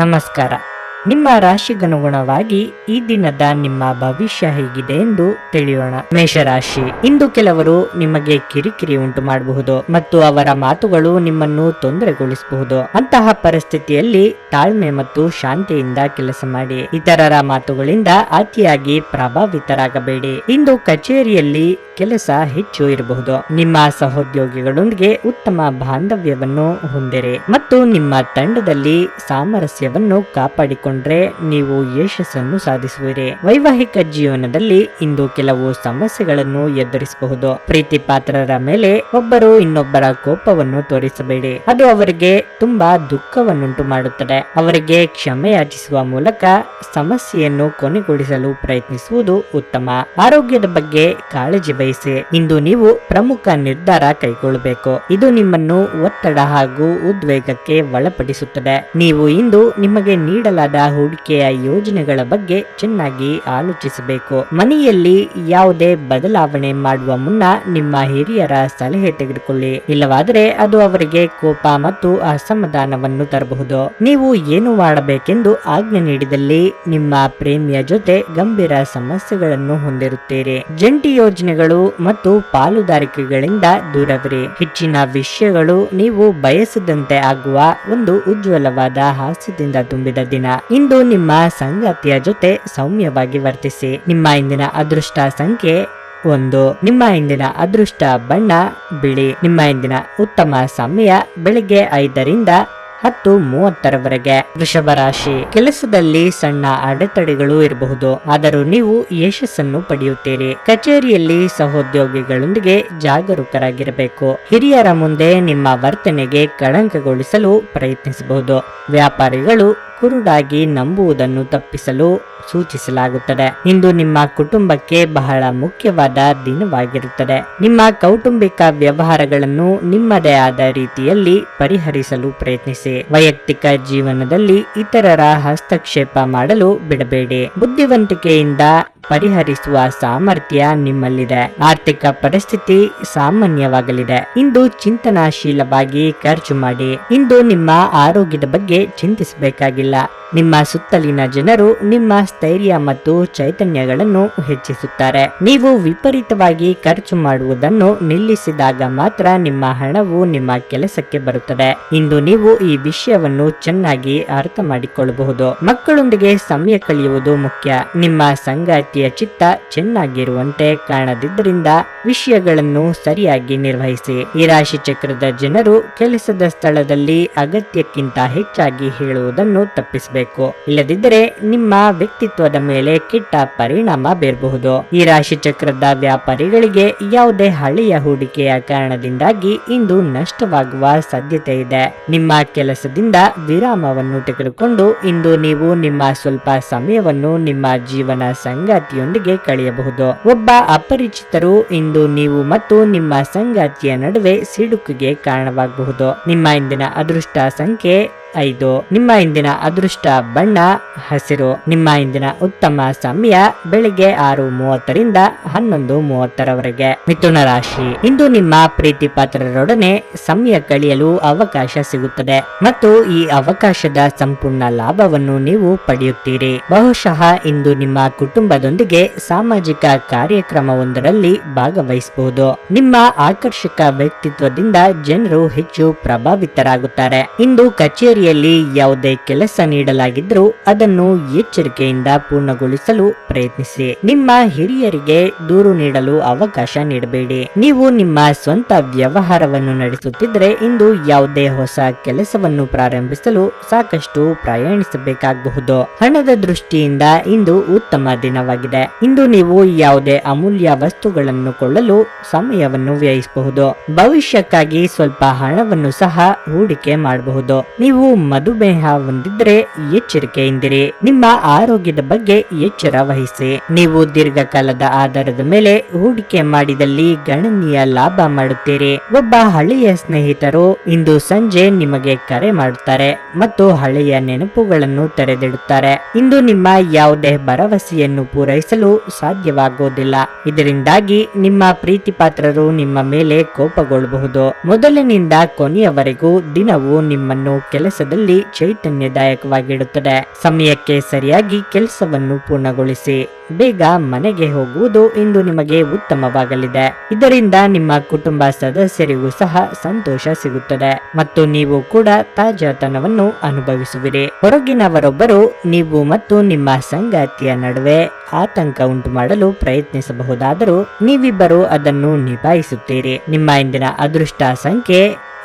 ನಮಸ್ಕಾರ. ನಿಮ್ಮ ರಾಶಿಗನುಗುಣವಾಗಿ ಈ ದಿನದ ನಿಮ್ಮ ಭವಿಷ್ಯ ಹೇಗಿದೆ ಎಂದು ತಿಳಿಯೋಣ. ಮೇಷರಾಶಿ, ಇಂದು ಕೆಲವರು ನಿಮಗೆ ಕಿರಿಕಿರಿ ಉಂಟು ಮಾಡಬಹುದು ಮತ್ತು ಅವರ ಮಾತುಗಳು ನಿಮ್ಮನ್ನು ತೊಂದರೆಗೊಳಿಸಬಹುದು. ಅಂತಹ ಪರಿಸ್ಥಿತಿಯಲ್ಲಿ ತಾಳ್ಮೆ ಮತ್ತು ಶಾಂತಿಯಿಂದ ಕೆಲಸ ಮಾಡಿ. ಇತರರ ಮಾತುಗಳಿಂದ ಅತಿಯಾಗಿ ಪ್ರಭಾವಿತರಾಗಬೇಡಿ. ಇಂದು ಕಚೇರಿಯಲ್ಲಿ ಕೆಲಸ ಹೆಚ್ಚು ಇರಬಹುದು. ನಿಮ್ಮ ಸಹೋದ್ಯೋಗಿಗಳೊಂದಿಗೆ ಉತ್ತಮ ಬಾಂಧವ್ಯವನ್ನು ಹೊಂದಿರಿ ಮತ್ತು ನಿಮ್ಮ ತಂಡದಲ್ಲಿ ಸಾಮರಸ್ಯವನ್ನು ಕಾಪಾಡಿಕೊಂಡ್ರೆ ನೀವು ಯಶಸ್ಸನ್ನು ಸಾಧಿಸುವಿರಿ. ವೈವಾಹಿಕ ಜೀವನದಲ್ಲಿ ಇಂದು ಕೆಲವು ಸಮಸ್ಯೆಗಳನ್ನು ಎದುರಿಸಬಹುದು. ಪ್ರೀತಿ ಪಾತ್ರರ ಮೇಲೆ ಒಬ್ಬರು ಇನ್ನೊಬ್ಬರ ಕೋಪವನ್ನು ತೋರಿಸಬೇಡಿ. ಅದು ಅವರಿಗೆ ತುಂಬಾ ದುಃಖವನ್ನುಂಟು ಮಾಡುತ್ತದೆ. ಅವರಿಗೆ ಕ್ಷಮೆ ಯಾಚಿಸುವ ಮೂಲಕ ಸಮಸ್ಯೆಯನ್ನು ಕೊನೆಗೊಳಿಸಲು ಪ್ರಯತ್ನಿಸುವುದು ಉತ್ತಮ. ಆರೋಗ್ಯದ ಬಗ್ಗೆ ಕಾಳಜಿ ವಹಿಸಿ. ಇಂದು ನೀವು ಪ್ರಮುಖ ನಿರ್ಧಾರ ಕೈಗೊಳ್ಳಬೇಕು. ಇದು ನಿಮ್ಮನ್ನು ಒತ್ತಡ ಹಾಗೂ ಉದ್ವೇಗಕ್ಕೆ ಒಳಪಡಿಸುತ್ತದೆ. ನೀವು ಇಂದು ನಿಮಗೆ ನೀಡಲಾದ ಹೂಡಿಕೆಯ ಯೋಜನೆಗಳ ಬಗ್ಗೆ ಚೆನ್ನಾಗಿ ಆಲೋಚಿಸಬೇಕು. ಮನೆಯಲ್ಲಿ ಯಾವುದೇ ಬದಲಾವಣೆ ಮಾಡುವ ಮುನ್ನ ನಿಮ್ಮ ಹಿರಿಯರ ಸಲಹೆ ತೆಗೆದುಕೊಳ್ಳಿ. ಇಲ್ಲವಾದರೆ ಅದು ಅವರಿಗೆ ಕೋಪ ಮತ್ತು ಅಸಮಾಧಾನವನ್ನು ತರಬಹುದು. ನೀವು ಏನು ಮಾಡಬೇಕೆಂದು ಆಜ್ಞೆ ನೀಡಿದಲ್ಲಿ ನಿಮ್ಮ ಪ್ರೇಮಿಯ ಜೊತೆ ಗಂಭೀರ ಸಮಸ್ಯೆಗಳನ್ನು ಹೊಂದಿರುತ್ತೀರಿ. ಜಂಟಿ ಯೋಜನೆಗಳು ಮತ್ತು ಪಾಲುದಾರಿಕೆಗಳಿಂದ ದೂರವಿರಿ. ಹೆಚ್ಚಿನ ವಿಷಯಗಳು ನೀವು ಬಯಸಿದಂತೆ ಆಗುವ ಒಂದು ಉಜ್ವಲವಾದ ಹಾಸ್ಯದಿಂದ ತುಂಬಿದ ದಿನ. ಇಂದು ನಿಮ್ಮ ಸಂಗಾತಿಯ ಜೊತೆ ಸೌಮ್ಯವಾಗಿ ವರ್ತಿಸಿ. ನಿಮ್ಮ ಇಂದಿನ ಅದೃಷ್ಟ ಸಂಖ್ಯೆ 1. ನಿಮ್ಮ ಇಂದಿನ ಅದೃಷ್ಟ ಬಣ್ಣ ಬಿಳಿ. ನಿಮ್ಮ ಇಂದಿನ ಉತ್ತಮ ಸಮಯ ಬೆಳಿಗ್ಗೆ 5ರಿಂದ 10:30 ವೃಷಭ ರಾಶಿ, ಕೆಲಸದಲ್ಲಿ ಸಣ್ಣ ಅಡೆತಡೆಗಳು ಇರಬಹುದು, ಆದರೂ ನೀವು ಯಶಸ್ಸನ್ನು ಪಡೆಯುತ್ತೀರಿ. ಕಚೇರಿಯಲ್ಲಿ ಸಹೋದ್ಯೋಗಿಗಳೊಂದಿಗೆ ಜಾಗರೂಕರಾಗಿರಬೇಕು. ಹಿರಿಯರ ಮುಂದೆ ನಿಮ್ಮ ವರ್ತನೆಗೆ ಕಳಂಕಗೊಳಿಸಲು ಪ್ರಯತ್ನಿಸಬಹುದು. ವ್ಯಾಪಾರಿಗಳು ಕುರುಡಾಗಿ ನಂಬುವುದನ್ನು ತಪ್ಪಿಸಲು ಸೂಚಿಸಲಾಗುತ್ತದೆ. ಇಂದು ನಿಮ್ಮ ಕುಟುಂಬಕ್ಕೆ ಬಹಳ ಮುಖ್ಯವಾದ ದಿನವಾಗಿರುತ್ತದೆ. ನಿಮ್ಮ ಕೌಟುಂಬಿಕ ವ್ಯವಹಾರಗಳನ್ನು ನಿಮ್ಮದೇ ಆದ ರೀತಿಯಲ್ಲಿ ಪರಿಹರಿಸಲು ಪ್ರಯತ್ನಿಸಿ. ವೈಯಕ್ತಿಕ ಜೀವನದಲ್ಲಿ ಇತರರ ಹಸ್ತಕ್ಷೇಪ ಮಾಡಲು ಬಿಡಬೇಡಿ. ಬುದ್ಧಿವಂತಿಕೆಯಿಂದ ಪರಿಹರಿಸುವ ಸಾಮರ್ಥ್ಯ ನಿಮ್ಮಲ್ಲಿದೆ. ಆರ್ಥಿಕ ಪರಿಸ್ಥಿತಿ ಸಾಮಾನ್ಯವಾಗಲಿದೆ. ಇಂದು ಚಿಂತನಾಶೀಲವಾಗಿ ಖರ್ಚು ಮಾಡಿ. ಇಂದು ನಿಮ್ಮ ಆರೋಗ್ಯದ ಬಗ್ಗೆ ಚಿಂತಿಸಬೇಕಾಗಿಲ್ಲ. ನಿಮ್ಮ ಸುತ್ತಲಿನ ಜನರು ನಿಮ್ಮ ಸ್ಥೈರ್ಯ ಮತ್ತು ಚೈತನ್ಯಗಳನ್ನು ಹೆಚ್ಚಿಸುತ್ತಾರೆ. ನೀವು ವಿಪರೀತವಾಗಿ ಖರ್ಚು ಮಾಡುವುದನ್ನು ನಿಲ್ಲಿಸಿದಾಗ ಮಾತ್ರ ನಿಮ್ಮ ಹಣವು ನಿಮ್ಮ ಕೆಲಸಕ್ಕೆ ಬರುತ್ತದೆ. ಇಂದು ನೀವು ಈ ವಿಷಯವನ್ನು ಚೆನ್ನಾಗಿ ಅರ್ಥ ಮಾಡಿಕೊಳ್ಳಬಹುದು. ಮಕ್ಕಳೊಂದಿಗೆ ಸಮಯ ಕಳೆಯುವುದು ಮುಖ್ಯ. ನಿಮ್ಮ ಸಂಗಾತಿಯ ಚಿತ್ತ ಚೆನ್ನಾಗಿರುವಂತೆ ಕಾಣದಿದ್ದರಿಂದ ವಿಷಯಗಳನ್ನು ಸರಿಯಾಗಿ ನಿರ್ವಹಿಸಿ. ಈ ರಾಶಿ ಚಕ್ರದ ಜನರು ಕೆಲಸದ ಸ್ಥಳದಲ್ಲಿ ಅಗತ್ಯಕ್ಕಿಂತ ಹೆಚ್ಚಾಗಿ ಹೇಳುವುದನ್ನು ತಪ್ಪಿಸಬೇಕು. ಇಲ್ಲದಿದ್ದರೆ ನಿಮ್ಮ ವ್ಯಕ್ತಿತ್ವದ ಮೇಲೆ ಕೆಟ್ಟ ಪರಿಣಾಮ ಬೀರಬಹುದು. ಈ ರಾಶಿ ಚಕ್ರದ ವ್ಯಾಪಾರಿಗಳಿಗೆ ಯಾವುದೇ ಹಳೆಯ ಹೂಡಿಕೆಯ ಕಾರಣದಿಂದಾಗಿ ಇಂದು ನಷ್ಟವಾಗುವ ಸಾಧ್ಯತೆ ಇದೆ. ನಿಮ್ಮ ಕೆಲಸದಿಂದ ವಿರಾಮವನ್ನು ತೆಗೆದುಕೊಂಡು ಇಂದು ನೀವು ನಿಮ್ಮ ಸ್ವಲ್ಪ ಸಮಯವನ್ನು ನಿಮ್ಮ ಜೀವನ ಸಂಗಾತಿಯೊಂದಿಗೆ ಕಳೆಯಬಹುದು. ಒಬ್ಬ ಅಪರಿಚಿತರು ಇಂದು ನೀವು ಮತ್ತು ನಿಮ್ಮ ಸಂಗಾತಿಯ ನಡುವೆ ಸಿಡುಕಿಗೆ ಕಾರಣವಾಗಬಹುದು. ನಿಮ್ಮ ಇಂದಿನ ಅದೃಷ್ಟ ಸಂಖ್ಯೆ 5. ನಿಮ್ಮ ಇಂದಿನ ಅದೃಷ್ಟ ಬಣ್ಣ ಹಸಿರು. ನಿಮ್ಮ ಇಂದಿನ ಉತ್ತಮ ಸಮಯ ಬೆಳಿಗ್ಗೆ 6:30ರಿಂದ 11:30 ಮಿಥುನ ರಾಶಿ, ಇಂದು ನಿಮ್ಮ ಪ್ರೀತಿ ಪಾತ್ರರೊಡನೆ ಸಮಯ ಕಳೆಯಲು ಅವಕಾಶ ಸಿಗುತ್ತದೆ ಮತ್ತು ಈ ಅವಕಾಶದ ಸಂಪೂರ್ಣ ಲಾಭವನ್ನು ನೀವು ಪಡೆಯುತ್ತೀರಿ. ಬಹುಶಃ ಇಂದು ನಿಮ್ಮ ಕುಟುಂಬದೊಂದಿಗೆ ಸಾಮಾಜಿಕ ಕಾರ್ಯಕ್ರಮವೊಂದರಲ್ಲಿ ಭಾಗವಹಿಸಬಹುದು. ನಿಮ್ಮ ಆಕರ್ಷಕ ವ್ಯಕ್ತಿತ್ವದಿಂದ ಜನರು ಹೆಚ್ಚು ಪ್ರಭಾವಿತರಾಗುತ್ತಾರೆ. ಇಂದು ಕಚೇರಿಯಲ್ಲಿ ಯಾವುದೇ ಕೆಲಸ ನೀಡಲಾಗಿದ್ರೂ ಅದನ್ನು ಎಚ್ಚರಿಕೆಯಿಂದ ಪೂರ್ಣಗೊಳಿಸಲು ಪ್ರಯತ್ನಿಸಿ. ನಿಮ್ಮ ಹಿರಿಯರಿಗೆ ದೂರು ನೀಡಲು ಅವಕಾಶ ನೀಡಬೇಡಿ. ನೀವು ನಿಮ್ಮ ಸ್ವಂತ ವ್ಯವಹಾರವನ್ನು ನಡೆಸುತ್ತಿದ್ದರೆ ಇಂದು ಯಾವುದೇ ಹೊಸ ಕೆಲಸವನ್ನು ಪ್ರಾರಂಭಿಸಲು ಸಾಕಷ್ಟು ಪ್ರಯಾಣಿಸಬೇಕಾಗಬಹುದು. ಹಣದ ದೃಷ್ಟಿಯಿಂದ ಇಂದು ಉತ್ತಮ ದಿನವಾಗಿದೆ. ಇಂದು ನೀವು ಯಾವುದೇ ಅಮೂಲ್ಯ ವಸ್ತುಗಳನ್ನು ಕೊಳ್ಳಲು ಸಮಯವನ್ನು ವ್ಯಯಿಸಬಹುದು. ಭವಿಷ್ಯಕ್ಕಾಗಿ ಸ್ವಲ್ಪ ಹಣವನ್ನು ಸಹ ಹೂಡಿಕೆ ಮಾಡಬಹುದು. ನೀವು ಮಧುಮೇಹ ಹೊಂದಿದ್ರೆ ಎಚ್ಚರಿಕೆಯಿಂದಿರಿ. ನಿಮ್ಮ ಆರೋಗ್ಯದ ಬಗ್ಗೆ ಎಚ್ಚರ ವಹಿಸಿ. ನೀವು ದೀರ್ಘಕಾಲದ ಆಧಾರದ ಮೇಲೆ ಹೂಡಿಕೆ ಮಾಡಿದಲ್ಲಿ ಗಣನೀಯ ಲಾಭ ಮಾಡುತ್ತೀರಿ. ಒಬ್ಬ ಹಳೆಯ ಸ್ನೇಹಿತರು ಇಂದು ಸಂಜೆ ನಿಮಗೆ ಕರೆ ಮಾಡುತ್ತಾರೆ ಮತ್ತು ಹಳೆಯ ನೆನಪುಗಳನ್ನು ತೆರೆದಿಡುತ್ತಾರೆ. ಇಂದು ನಿಮ್ಮ ಯಾವುದೇ ಭರವಸೆಯನ್ನು ಪೂರೈಸಲು ಸಾಧ್ಯವಾಗುವುದಿಲ್ಲ. ಇದರಿಂದಾಗಿ ನಿಮ್ಮ ಪ್ರೀತಿ ಪಾತ್ರರು ನಿಮ್ಮ ಮೇಲೆ ಕೋಪಗೊಳ್ಳಬಹುದು. ಮೊದಲಿನಿಂದ ಕೊನೆಯವರೆಗೂ ದಿನವು ನಿಮ್ಮನ್ನು ಕೆಲಸ ಕೆಲಸದಲ್ಲಿ ಚೈತನ್ಯದಾಯಕವಾಗಿಡುತ್ತದೆ. ಸಮಯಕ್ಕೆ ಸರಿಯಾಗಿ ಕೆಲಸವನ್ನು ಪೂರ್ಣಗೊಳಿಸಿ ಬೇಗ ಮನೆಗೆ ಹೋಗುವುದು ಇಂದು ನಿಮಗೆ ಉತ್ತಮವಾಗಲಿದೆ. ಇದರಿಂದ ನಿಮ್ಮ ಕುಟುಂಬ ಸದಸ್ಯರಿಗೂ ಸಹ ಸಂತೋಷ ಸಿಗುತ್ತದೆ ಮತ್ತು ನೀವು ಕೂಡ ತಾಜಾತನವನ್ನು ಅನುಭವಿಸುವಿರಿ. ಹೊರಗಿನವರೊಬ್ಬರು ನೀವು ಮತ್ತು ನಿಮ್ಮ ಸಂಗಾತಿಯ ನಡುವೆ ಆತಂಕ ಉಂಟು ಮಾಡಲು ಪ್ರಯತ್ನಿಸಬಹುದಾದರೂ ನೀವಿಬ್ಬರು ಅದನ್ನು ನಿಭಾಯಿಸುತ್ತೀರಿ. ನಿಮ್ಮ ಇಂದಿನ ಅದೃಷ್ಟ ಸಂಖ್ಯೆ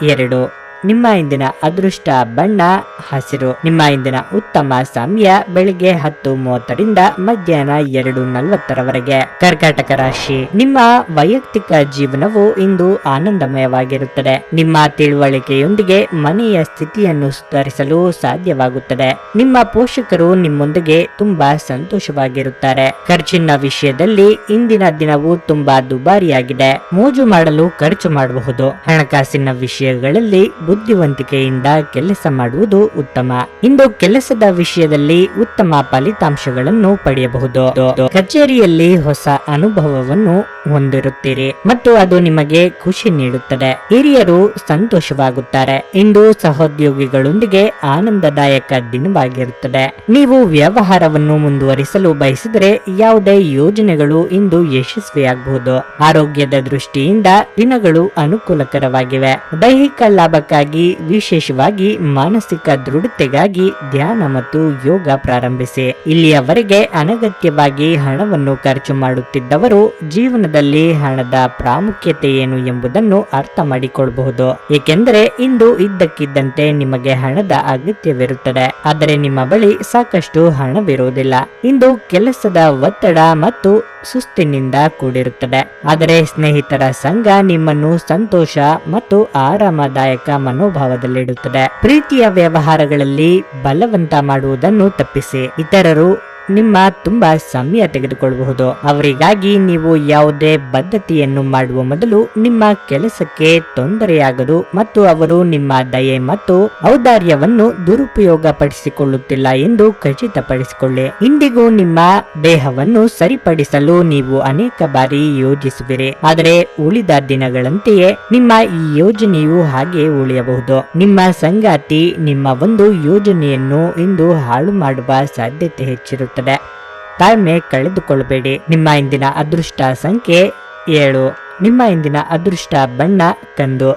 2. ನಿಮ್ಮ ಇಂದಿನ ಅದೃಷ್ಟ ಬಣ್ಣ ಹಸಿರು. ನಿಮ್ಮ ಇಂದಿನ ಉತ್ತಮ ಸಮಯ ಬೆಳಿಗ್ಗೆ 10:30ರಿಂದ ಮಧ್ಯಾಹ್ನ 2:40ರವರೆಗೆ. ಕರ್ಕಾಟಕ ರಾಶಿ, ನಿಮ್ಮ ವೈಯಕ್ತಿಕ ಜೀವನವು ಇಂದು ಆನಂದಮಯವಾಗಿರುತ್ತದೆ. ನಿಮ್ಮ ತಿಳುವಳಿಕೆಯೊಂದಿಗೆ ಮನೆಯ ಸ್ಥಿತಿಯನ್ನು ಸುಧಾರಿಸಲು ಸಾಧ್ಯವಾಗುತ್ತದೆ. ನಿಮ್ಮ ಪೋಷಕರು ನಿಮ್ಮೊಂದಿಗೆ ತುಂಬಾ ಸಂತೋಷವಾಗಿರುತ್ತಾರೆ. ಖರ್ಚಿನ ವಿಷಯದಲ್ಲಿ ಇಂದಿನ ದಿನವು ತುಂಬಾ ದುಬಾರಿಯಾಗಿದೆ. ಮೋಜು ಮಾಡಲು ಖರ್ಚು ಮಾಡಬಹುದು. ಹಣಕಾಸಿನ ವಿಷಯಗಳಲ್ಲಿ ಬುದ್ಧಿವಂತಿಕೆಯಿಂದ ಕೆಲಸ ಮಾಡುವುದು ಉತ್ತಮ. ಇಂದು ಕೆಲಸದ ವಿಷಯದಲ್ಲಿ ಉತ್ತಮ ಫಲಿತಾಂಶಗಳನ್ನು ಪಡೆಯಬಹುದು. ಕಚೇರಿಯಲ್ಲಿ ಹೊಸ ಅನುಭವವನ್ನು ಹೊಂದಿರುತ್ತೀರಿ ಮತ್ತು ಅದು ನಿಮಗೆ ಖುಷಿ ನೀಡುತ್ತದೆ. ಹಿರಿಯರು ಸಂತೋಷವಾಗುತ್ತಾರೆ. ಇಂದು ಸಹೋದ್ಯೋಗಿಗಳೊಂದಿಗೆ ಆನಂದದಾಯಕ ದಿನವಾಗಿರುತ್ತದೆ. ನೀವು ವ್ಯವಹಾರವನ್ನು ಮುಂದುವರಿಸಲು ಬಯಸಿದರೆ ಯಾವುದೇ ಯೋಜನೆಗಳು ಇಂದು ಯಶಸ್ವಿಯಾಗಬಹುದು. ಆರೋಗ್ಯದ ದೃಷ್ಟಿಯಿಂದ ದಿನಗಳು ಅನುಕೂಲಕರವಾಗಿವೆ. ದೈಹಿಕ ಲಾಭಕ್ಕಾಗಿ, ವಿಶೇಷವಾಗಿ ಮಾನಸಿಕ ದೃಢತೆಗಾಗಿ ಧ್ಯಾನ ಮತ್ತು ಯೋಗ ಪ್ರಾರಂಭಿಸಿ. ಇಲ್ಲಿಯವರೆಗೆ ಅನಗತ್ಯವಾಗಿ ಹಣವನ್ನು ಖರ್ಚು ಮಾಡುತ್ತಿದ್ದವರು ಜೀವನದಲ್ಲಿ ಹಣದ ಪ್ರಾಮುಖ್ಯತೆ ಏನು ಎಂಬುದನ್ನು ಅರ್ಥ ಮಾಡಿಕೊಳ್ಳಬಹುದು. ಏಕೆಂದರೆ ಇಂದು ಇದ್ದಕ್ಕಿದ್ದಂತೆ ನಿಮಗೆ ಹಣದ ಅಗತ್ಯವಿರುತ್ತದೆ, ಆದರೆ ನಿಮ್ಮ ಬಳಿ ಸಾಕಷ್ಟು ಹಣವಿರುವುದಿಲ್ಲ. ಇಂದು ಕೆಲಸದ ಒತ್ತಡ ಮತ್ತು ಸುಸ್ತಿನಿಂದ ಕೂಡಿರುತ್ತದೆ, ಆದರೆ ಸ್ನೇಹಿತರ ಸಂಘ ನಿಮ್ಮನ್ನು ಸಂತೋಷ ಮತ್ತು ಆರಾಮದಾಯಕ ಮನೋಭಾವದಲ್ಲಿಡುತ್ತದೆ. ಪ್ರೀತಿಯ ವ್ಯವಹಾರಗಳಲ್ಲಿ ಬಲವಂತ ಮಾಡುವುದನ್ನು ತಪ್ಪಿಸಿ. ಇತರರು ನಿಮ್ಮ ತುಂಬಾ ಸಮಯ ತೆಗೆದುಕೊಳ್ಳಬಹುದು. ಅವರಿಗಾಗಿ ನೀವು ಯಾವುದೇ ಬದ್ಧತೆಯನ್ನು ಮಾಡುವ ಮೊದಲು ನಿಮ್ಮ ಕೆಲಸಕ್ಕೆ ತೊಂದರೆಯಾಗದು ಮತ್ತು ಅವರು ನಿಮ್ಮ ದಯೆ ಮತ್ತು ಔದಾರ್ಯವನ್ನು ದುರುಪಯೋಗ ಪಡಿಸಿಕೊಳ್ಳುತ್ತಿಲ್ಲ ಎಂದು ಖಚಿತಪಡಿಸಿಕೊಳ್ಳಿ. ಇಂದಿಗೂ ನಿಮ್ಮ ದೇಹವನ್ನು ಸರಿಪಡಿಸಲು ನೀವು ಅನೇಕ ಬಾರಿ ಯೋಜಿಸುವಿರಿ, ಆದರೆ ಉಳಿದ ದಿನಗಳಂತೆಯೇ ನಿಮ್ಮ ಈ ಯೋಜನೆಯು ಹಾಗೆ ಉಳಿಯಬಹುದು. ನಿಮ್ಮ ಸಂಗಾತಿ ನಿಮ್ಮ ಒಂದು ಯೋಜನೆಯನ್ನು ಇಂದು ಹಾಳು ಮಾಡುವ ಸಾಧ್ಯತೆ ಹೆಚ್ಚಿರುತ್ತದೆ. ತಾಳ್ಮೆ ಕಳೆದುಕೊಳ್ಳಬೇಡಿ. ನಿಮ್ಮ ಇಂದಿನ ಅದೃಷ್ಟ ಸಂಖ್ಯೆ 7. ನಿಮ್ಮ ಇಂದಿನ ಅದೃಷ್ಟ ಬಣ್ಣ ಕಂದು.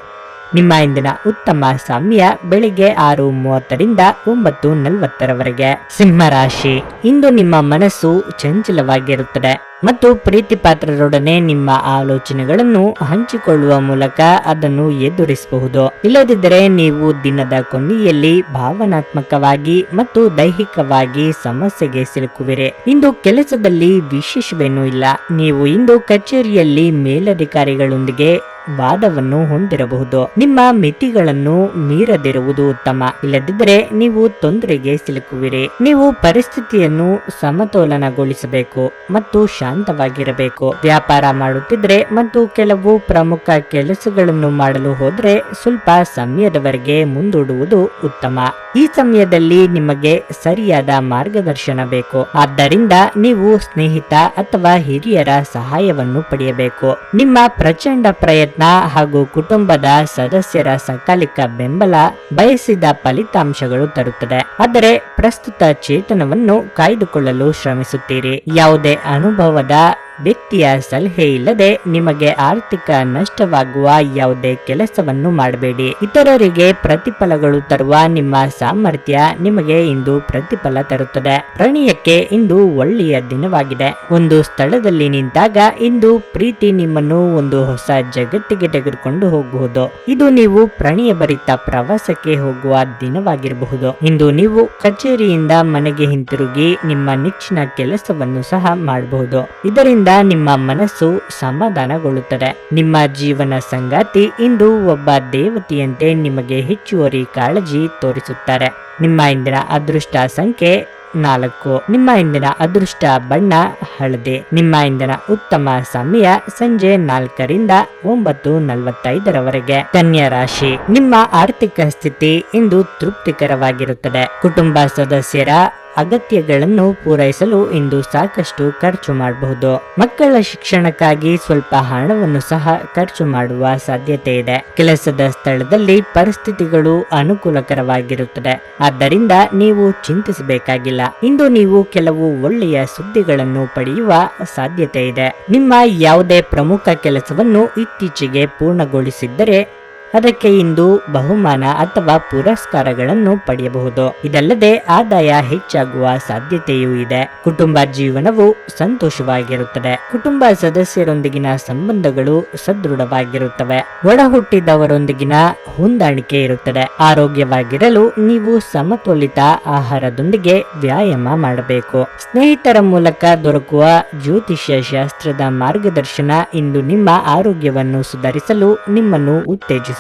ನಿಮ್ಮ ಇಂದಿನ ಉತ್ತಮ ಸಮಯ ಬೆಳಿಗ್ಗೆ 6:30ರಿಂದ 9:40ರವರೆಗೆ. ಸಿಂಹರಾಶಿ, ಇಂದು ನಿಮ್ಮ ಮನಸ್ಸು ಚಂಚಲವಾಗಿರುತ್ತದೆ ಮತ್ತು ಪ್ರೀತಿ ಪಾತ್ರರೊಡನೆ ನಿಮ್ಮ ಆಲೋಚನೆಗಳನ್ನು ಹಂಚಿಕೊಳ್ಳುವ ಮೂಲಕ ಅದನ್ನು ಎದುರಿಸಬಹುದು. ಇಲ್ಲದಿದ್ದರೆ ನೀವು ದಿನದ ಕೊನೆಯಲ್ಲಿ ಭಾವನಾತ್ಮಕವಾಗಿ ಮತ್ತು ದೈಹಿಕವಾಗಿ ಸಮಸ್ಯೆಗೆ ಸಿಲುಕುವಿರಿ. ಇಂದು ಕೆಲಸದಲ್ಲಿ ವಿಶೇಷವೇನೂ ಇಲ್ಲ. ನೀವು ಇಂದು ಕಚೇರಿಯಲ್ಲಿ ಮೇಲಧಿಕಾರಿಗಳೊಂದಿಗೆ ವಾದವನ್ನು ಹೊಂದಿರಬಹುದು. ನಿಮ್ಮ ಮಿತಿಗಳನ್ನು ಮೀರದಿರುವುದು ಉತ್ತಮ. ಇಲ್ಲದಿದ್ದರೆ ನೀವು ತೊಂದರೆಗೆ ಸಿಲುಕುವಿರಿ. ನೀವು ಪರಿಸ್ಥಿತಿಯನ್ನು ಸಮತೋಲನಗೊಳಿಸಬೇಕು ಮತ್ತು ಶಾಂತವಾಗಿರಬೇಕು. ವ್ಯಾಪಾರ ಮಾಡುತ್ತಿದ್ರೆ ಮತ್ತು ಕೆಲವು ಪ್ರಮುಖ ಕೆಲಸಗಳನ್ನು ಮಾಡಲು ಹೋದ್ರೆ ಸ್ವಲ್ಪ ಸಮಯದವರೆಗೆ ಮುಂದೂಡುವುದು ಉತ್ತಮ. ಈ ಸಮಯದಲ್ಲಿ ನಿಮಗೆ ಸರಿಯಾದ ಮಾರ್ಗದರ್ಶನ ಬೇಕು. ಆದ್ದರಿಂದ ನೀವು ಸ್ನೇಹಿತ ಅಥವಾ ಹಿರಿಯರ ಸಹಾಯವನ್ನು ಪಡೆಯಬೇಕು. ನಿಮ್ಮ ಪ್ರಚಂಡ ಪ್ರಯತ್ನ ಹಾಗೂ ಕುಟುಂಬದ ಸದಸ್ಯರ ಸಕಾಲಿಕ ಬೆಂಬಲ ಬಯಸಿದ ಫಲಿತಾಂಶಗಳು ತರುತ್ತದೆ. ಆದರೆ ಪ್ರಸ್ತುತ ಚೇತನವನ್ನು ಕಾಯ್ದುಕೊಳ್ಳಲು ಶ್ರಮಿಸುತ್ತೀರಿ. ಯಾವುದೇ ಅನುಭವದ ವ್ಯಕ್ತಿಯ ಸಲಹೆ ಇಲ್ಲದೆ ನಿಮಗೆ ಆರ್ಥಿಕ ನಷ್ಟವಾಗುವ ಯಾವುದೇ ಕೆಲಸವನ್ನು ಮಾಡಬೇಡಿ. ಇತರರಿಗೆ ಪ್ರತಿಫಲಗಳು ತರುವ ನಿಮ್ಮ ಸಾಮರ್ಥ್ಯ ನಿಮಗೆ ಇಂದು ಪ್ರತಿಫಲ ತರುತ್ತದೆ. ಪ್ರಣಯಕ್ಕೆ ಇಂದು ಒಳ್ಳೆಯ ದಿನವಾಗಿದೆ. ಒಂದು ಸ್ಥಳದಲ್ಲಿ ನಿಂತಾಗ ಇಂದು ಪ್ರೀತಿ ನಿಮ್ಮನ್ನು ಒಂದು ಹೊಸ ಜಗತ್ತಿಗೆ ತೆಗೆದುಕೊಂಡು ಹೋಗಬಹುದು. ಇದು ನೀವು ಪ್ರಣಯಭರಿತ ಪ್ರವಾಸಕ್ಕೆ ಹೋಗುವ ದಿನವಾಗಿರಬಹುದು. ಇಂದು ನೀವು ಕಚೇರಿಯಿಂದ ಮನೆಗೆ ಹಿಂತಿರುಗಿ ನಿಮ್ಮ ನೆಚ್ಚಿನ ಕೆಲಸವನ್ನು ಸಹ ಮಾಡಬಹುದು. ಇದರಿಂದ ನಿಮ್ಮ ಮನಸ್ಸು ಸಮಾಧಾನಗೊಳ್ಳುತ್ತದೆ. ನಿಮ್ಮ ಜೀವನ ಸಂಗಾತಿ ಇಂದು ಒಬ್ಬ ದೇವತೆಯಂತೆ ನಿಮಗೆ ಹೆಚ್ಚುವರಿ ಕಾಳಜಿ ತೋರಿಸುತ್ತಾರೆ. ನಿಮ್ಮ ಇಂದಿನ ಅದೃಷ್ಟ ಸಂಖ್ಯೆ 4. ನಿಮ್ಮ ಇಂದಿನ ಅದೃಷ್ಟ ಬಣ್ಣ ಹಳದಿ. ನಿಮ್ಮ ಇಂದಿನ ಉತ್ತಮ ಸಮಯ ಸಂಜೆ 4ರಿಂದ 9:45ರವರೆಗೆ. ಕನ್ಯಾ ರಾಶಿ, ನಿಮ್ಮ ಆರ್ಥಿಕ ಸ್ಥಿತಿ ಇಂದು ತೃಪ್ತಿಕರವಾಗಿರುತ್ತದೆ. ಕುಟುಂಬ ಸದಸ್ಯರ ಅಗತ್ಯಗಳನ್ನು ಪೂರೈಸಲು ಇಂದು ಸಾಕಷ್ಟು ಖರ್ಚು ಮಾಡಬಹುದು. ಮಕ್ಕಳ ಶಿಕ್ಷಣಕ್ಕಾಗಿ ಸ್ವಲ್ಪ ಹಣವನ್ನು ಸಹ ಖರ್ಚು ಮಾಡುವ ಸಾಧ್ಯತೆ ಇದೆ. ಕೆಲಸದ ಸ್ಥಳದಲ್ಲಿ ಪರಿಸ್ಥಿತಿಗಳು ಅನುಕೂಲಕರವಾಗಿರುತ್ತದೆ, ಆದ್ದರಿಂದ ನೀವು ಚಿಂತಿಸಬೇಕಾಗಿಲ್ಲ. ಇಂದು ನೀವು ಕೆಲವು ಒಳ್ಳೆಯ ಸುದ್ದಿಗಳನ್ನು ಪಡೆಯುವ ಸಾಧ್ಯತೆ ಇದೆ. ನಿಮ್ಮ ಯಾವುದೇ ಪ್ರಮುಖ ಕೆಲಸವನ್ನು ಇತ್ತೀಚೆಗೆ ಪೂರ್ಣಗೊಳಿಸಿದ್ದರೆ ಅದಕ್ಕೆ ಇಂದು ಬಹುಮಾನ ಅಥವಾ ಪುರಸ್ಕಾರಗಳನ್ನು ಪಡೆಯಬಹುದು. ಇದಲ್ಲದೆ ಆದಾಯ ಹೆಚ್ಚಾಗುವ ಸಾಧ್ಯತೆಯೂ ಇದೆ. ಕುಟುಂಬ ಜೀವನವು ಸಂತೋಷವಾಗಿರುತ್ತದೆ. ಕುಟುಂಬ ಸದಸ್ಯರೊಂದಿಗಿನ ಸಂಬಂಧಗಳು ಸದೃಢವಾಗಿರುತ್ತವೆ. ಒಡ ಹುಟ್ಟಿದವರೊಂದಿಗಿನ ಹೊಂದಾಣಿಕೆ ಇರುತ್ತದೆ. ಆರೋಗ್ಯವಾಗಿರಲು ನೀವು ಸಮತೋಲಿತ ಆಹಾರದೊಂದಿಗೆ ವ್ಯಾಯಾಮ ಮಾಡಬೇಕು. ಸ್ನೇಹಿತರ ಮೂಲಕ ದೊರಕುವ ಜ್ಯೋತಿಷ್ಯ ಶಾಸ್ತ್ರದ ಮಾರ್ಗದರ್ಶನ ಇಂದು ನಿಮ್ಮ ಆರೋಗ್ಯವನ್ನು ಸುಧಾರಿಸಲು ನಿಮ್ಮನ್ನು ಉತ್ತೇಜಿಸುತ್ತದೆ.